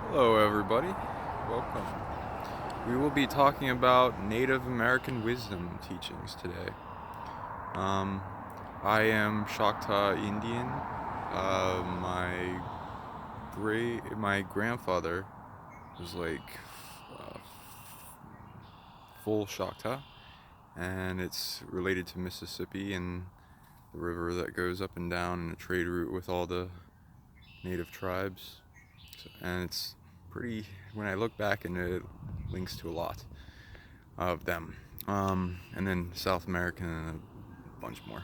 Hello, everybody. Welcome. We will be talking about Native American wisdom teachings today. Um, I am Shakta Indian. My grandfather was uh, full Shakta, and it's related to Mississippi and the river that goes up and down and a trade route with all the native tribes. And it's pretty, when I look back and it links to a lot of them. And then South American and a bunch more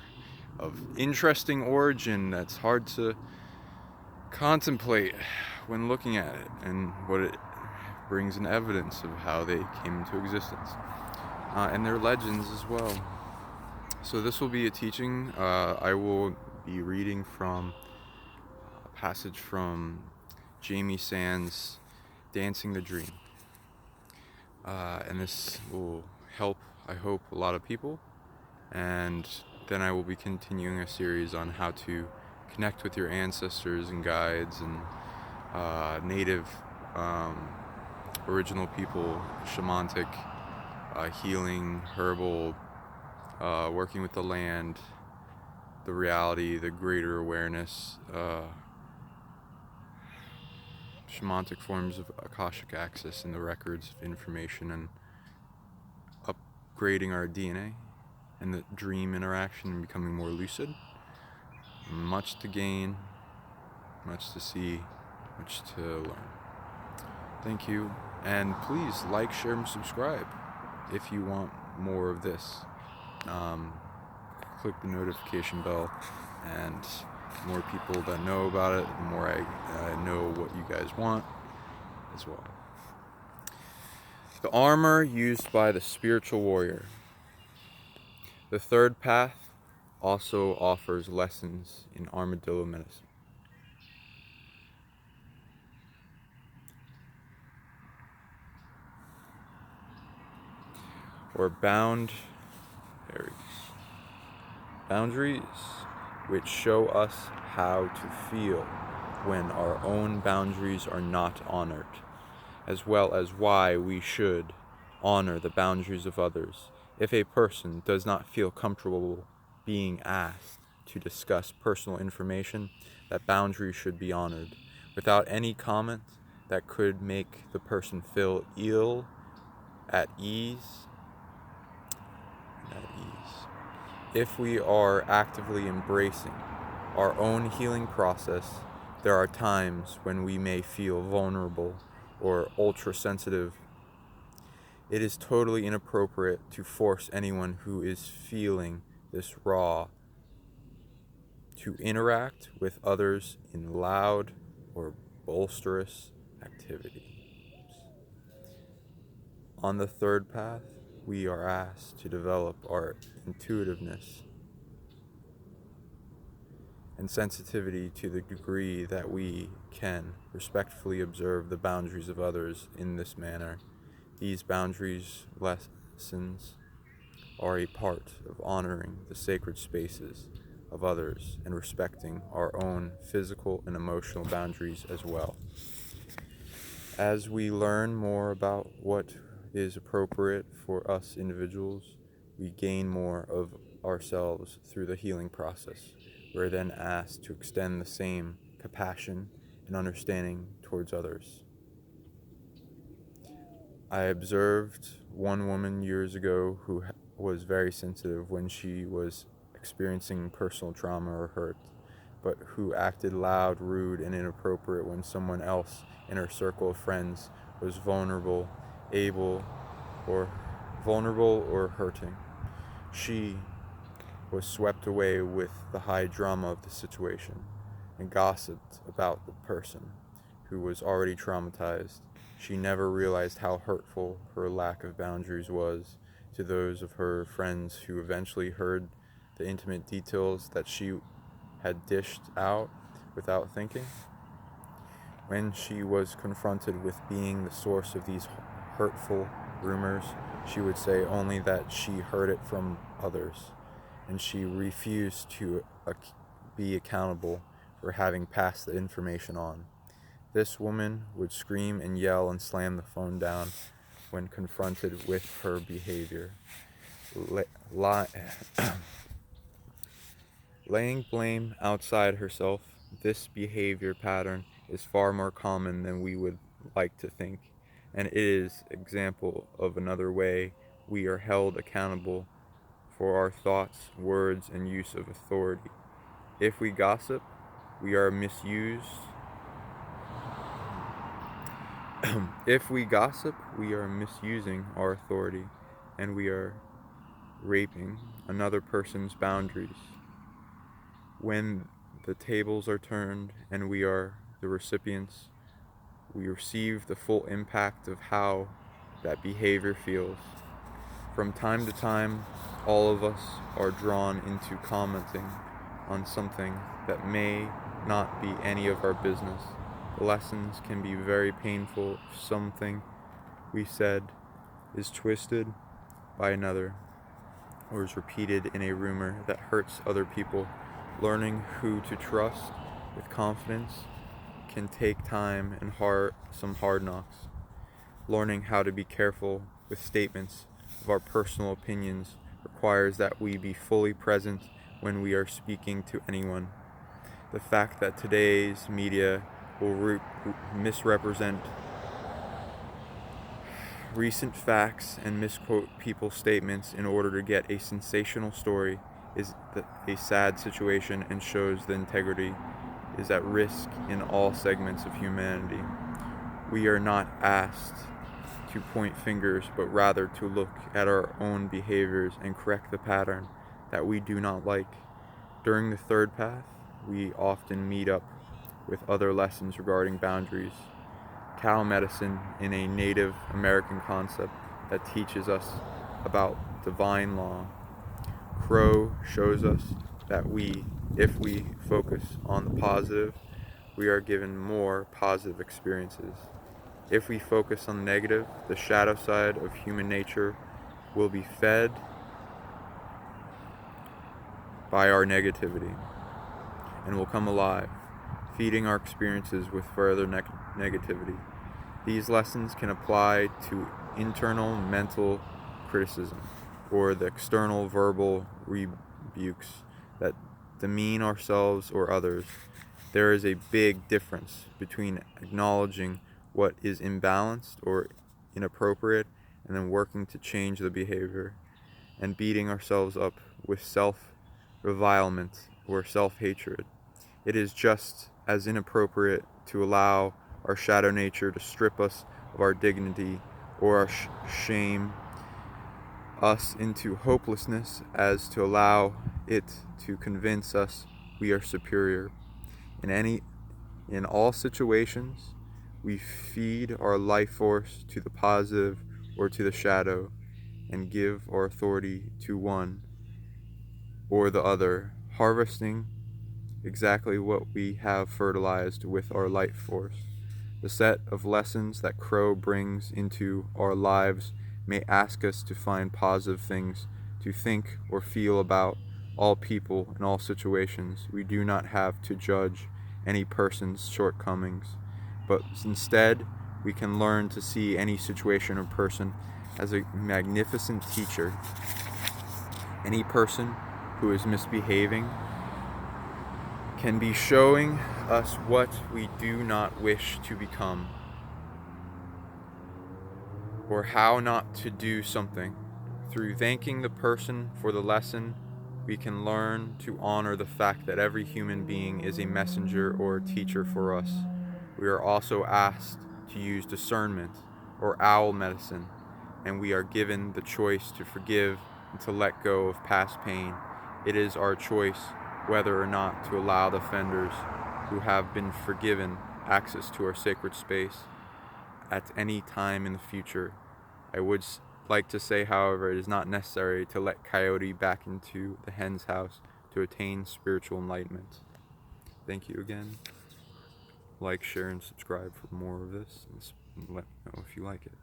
of interesting origin that's hard to contemplate when looking at it and what it brings in evidence of how they came into existence, and their legends as well. So this will be a teaching. I will be reading from a passage from Jamie Sand's Dancing the Dream. And this will help, I hope, a lot of people. And then I will be continuing a series on how to connect with your ancestors and guides and native original people, shamanic, healing, herbal, working with the land, the reality, the greater awareness, shamanic forms of Akashic access and the records of information, and upgrading our DNA and the dream interaction and becoming more lucid. Much to gain, much to see, much to learn. Thank you, and please like, share, and subscribe if you want more of this. Click the notification bell, and the more people that know about it, the more I know what you guys want as well. The armor used by the spiritual warrior. The third path also offers lessons in Armadillo medicine. Or boundaries which show us how to feel when our own boundaries are not honored, as well as why we should honor the boundaries of others. If a person does not feel comfortable being asked to discuss personal information, that boundary should be honored, without any comment that could make the person feel ill, at ease. If we are actively embracing our own healing process, there are times when we may feel vulnerable or ultra sensitive. It is totally inappropriate to force anyone who is feeling this raw to interact with others in loud or boisterous activities. On the third path, we are asked to develop our intuitiveness and sensitivity to the degree that we can respectfully observe the boundaries of others in this manner. These boundaries lessons are a part of honoring the sacred spaces of others and respecting our own physical and emotional boundaries as well. As we learn more about what is appropriate for us individuals, we gain more of ourselves through the healing process. We're then asked to extend the same compassion and understanding towards others. I observed one woman years ago who was very sensitive when she was experiencing personal trauma or hurt, but who acted loud, rude, and inappropriate when someone else in her circle of friends was vulnerable or hurting. She was swept away with the high drama of the situation and gossiped about the person who was already traumatized. She never realized how hurtful her lack of boundaries was to those of her friends who eventually heard the intimate details that she had dished out without thinking. When she was confronted with being the source of these hurtful rumors, she would say only that she heard it from others, and she refused to be accountable for having passed the information on. This woman would scream and yell and slam the phone down when confronted with her behavior. Laying blame outside herself, this behavior pattern is far more common than we would like to think, and it is example of another way we are held accountable for our thoughts, words, and use of authority. If we gossip, we are misused. If we gossip, we are misusing our authority, and we are raping another person's boundaries. When the tables are turned and we are the recipients, we receive the full impact of how that behavior feels. From time to time, all of us are drawn into commenting on something that may not be any of our business. The lessons can be very painful if something we said is twisted by another or is repeated in a rumor that hurts other people. Learning who to trust with confidence can take time and some hard knocks. Learning how to be careful with statements of our personal opinions requires that we be fully present when we are speaking to anyone. The fact that today's media will misrepresent recent facts and misquote people's statements in order to get a sensational story is a sad situation and shows the integrity is at risk in all segments of humanity. We are not asked to point fingers, but rather to look at our own behaviors and correct the pattern that we do not like. During the third path, we often meet up with other lessons regarding boundaries. Cow medicine in a Native American concept that teaches us about divine law. Crow shows us that if we focus on the positive, we are given more positive experiences. If we focus on the negative, the shadow side of human nature will be fed by our negativity and will come alive, feeding our experiences with further negativity. These lessons can apply to internal mental criticism or the external verbal rebukes that demean ourselves or others. There is a big difference between acknowledging what is imbalanced or inappropriate and then working to change the behavior, and beating ourselves up with self-revilement or self-hatred. It is just as inappropriate to allow our shadow nature to strip us of our dignity or our shame us into hopelessness as to allow it to convince us we are superior. In all situations, we feed our life force to the positive or to the shadow and give our authority to one or the other, harvesting exactly what we have fertilized with our life force. The set of lessons that Crow brings into our lives may ask us to find positive things to think or feel about all people in all situations. We do not have to judge any person's shortcomings, but instead we can learn to see any situation or person as a magnificent teacher. Any person who is misbehaving can be showing us what we do not wish to become, or how not to do something. Through thanking the person for the lesson, we can learn to honor the fact that every human being is a messenger or a teacher for us. We are also asked to use discernment or owl medicine, and we are given the choice to forgive and to let go of past pain. It is our choice whether or not to allow the offenders who have been forgiven access to our sacred space at any time in the future. I would like to say, however, it is not necessary to let Coyote back into the hen's house to attain spiritual enlightenment. Thank you again. Like, share, and subscribe for more of this, and let me know if you like it.